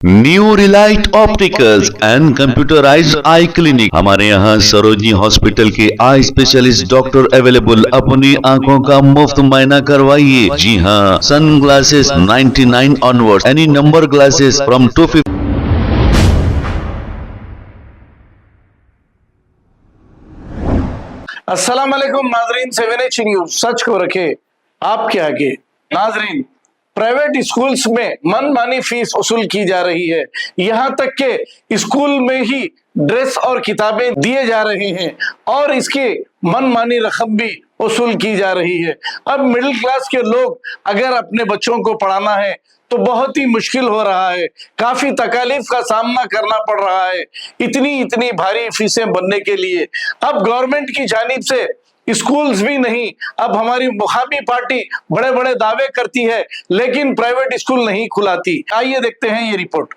New Relight opticals and computerised I clinic. हमारे यहाँ Sarojini hospital के आई स्पेशलिस्ट डॉक्टर अवेलेबल। अपनी आंखों का मुफ्त मायना करवाइए। जी हाँ, sunglasses 99 onward, any number glasses from 250। अस्सलाम वालेकुम नाजरीन, 7H न्यूज सच को रखे आपके आगे। नाजरीन, प्राइवेट स्कूल्स में मनमानी फीस वसूल की जा रही है। यहाँ तक के स्कूल में ही ड्रेस और किताबें दिए जा रहे हैं और इसकी मनमानी रकम भी वसूल की जा रही है। अब मिडिल क्लास के लोग अगर अपने बच्चों को पढ़ाना है तो बहुत ही मुश्किल हो रहा है, काफी तकालीफ का सामना करना पड़ रहा है इतनी भारी फीसें बनने के लिए। अब गवर्नमेंट की जानिब से स्कूल्स भी नहीं, अब हमारी मुखामी पार्टी बड़े बड़े दावे करती है लेकिन प्राइवेट स्कूल नहीं खुलाती। आइए देखते हैं ये report.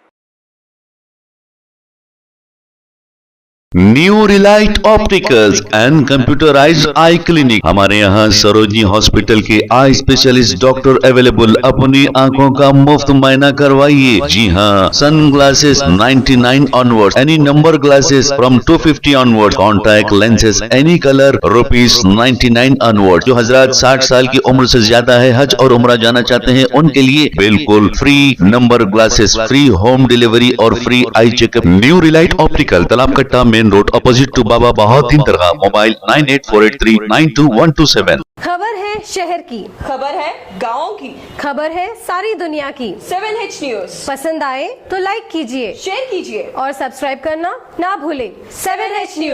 New Relight opticals and computerised I clinic. हमारे यहाँ सरोजनी हॉस्पिटल के आई स्पेशलिस्ट डॉक्टर अवेलेबल। अपनी आंखों का मुफ्त मायना करवाइए। जी हाँ, sunglasses 99 onward, any number glasses from 250 onward, contact lenses any colour ₹99 onward. जो हजरात 60 साल की उम्र से ज्यादा है, हज और उम्रा जाना चाहते हैं, उनके लिए बिल्कुल free number glasses, free home delivery और free eye checkup. New relight optical, Talab Katta, main road, opposite to Baba Bahauddin Dargah. Mobile 9848392127। खबर है शहर की, खबर है गाँव की, खबर है सारी दुनिया की। 7H न्यूज पसंद आए तो लाइक कीजिए, शेयर कीजिए और सब्सक्राइब करना ना भूलें। 7H news.